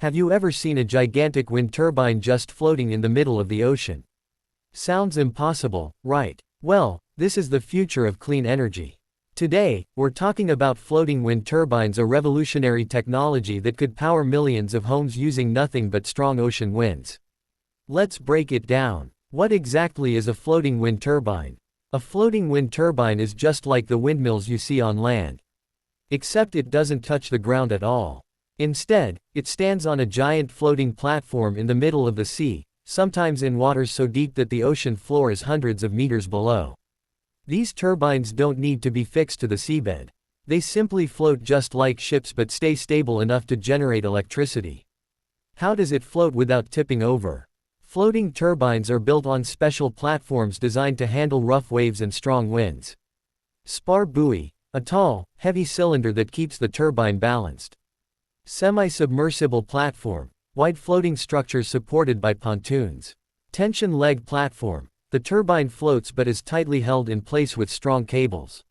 Have you ever seen a gigantic wind turbine just floating in the middle of the ocean? Sounds impossible, right? Well, this is the future of clean energy. Today, we're talking about floating wind turbines, a revolutionary technology that could power millions of homes using nothing but strong ocean winds. Let's break it down. What exactly is a floating wind turbine? A floating wind turbine is just like the windmills you see on land. Except it doesn't touch the ground at all. Instead, it stands on a giant floating platform in the middle of the sea, sometimes in waters so deep that the ocean floor is hundreds of meters below. These turbines don't need to be fixed to the seabed. They simply float just like ships but stay stable enough to generate electricity. How does it float without tipping over? Floating turbines are built on special platforms designed to handle rough waves and strong winds. Spar buoy, a tall, heavy cylinder that keeps the turbine balanced. Semi-submersible platform, wide floating structure supported by pontoons. Tension leg platform, the turbine floats but is tightly held in place with strong cables.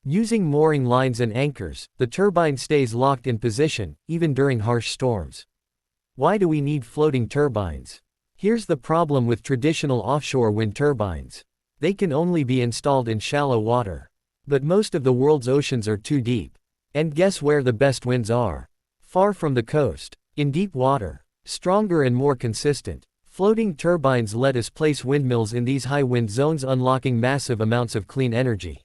Using mooring lines and anchors, the turbine stays locked in position, even during harsh storms. Why do we need floating turbines? Here's the problem with traditional offshore wind turbines. They can only be installed in shallow water. But most of the world's oceans are too deep. And guess where the best winds are? Far from the coast. In deep water. Stronger and more consistent. Floating turbines let us place windmills in these high wind zones, unlocking massive amounts of clean energy.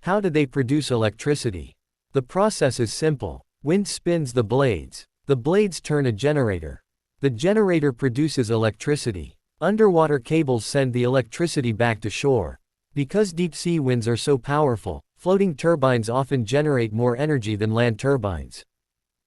How do they produce electricity? The process is simple. Wind spins the blades. The blades turn a generator. The generator produces electricity. Underwater cables send the electricity back to shore. Because deep sea winds are so powerful, floating turbines often generate more energy than land turbines.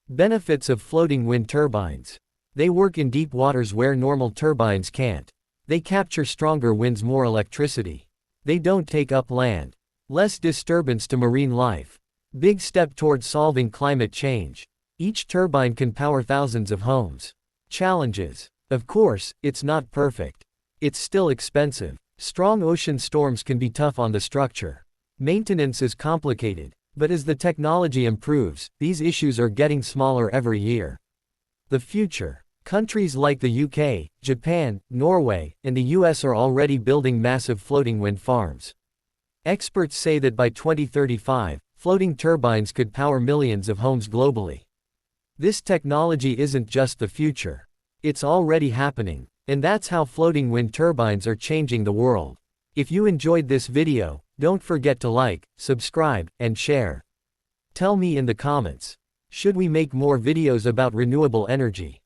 Benefits of floating wind turbines. They work in deep waters where normal turbines can't. They capture stronger winds, more electricity. They don't take up land. Less disturbance to marine life. Big step towards solving climate change. Each turbine can power thousands of homes. Challenges. Of course, it's not perfect. It's still expensive. Strong ocean storms can be tough on the structure. Maintenance is complicated. But as the technology improves, these issues are getting smaller every year. The future. Countries like the UK, Japan, Norway, and the US are already building massive floating wind farms. Experts say that by 2035, floating turbines could power millions of homes globally. This technology isn't just the future. It's already happening. And that's how floating wind turbines are changing the world. If you enjoyed this video, don't forget to like, subscribe, and share. Tell me in the comments. Should we make more videos about renewable energy?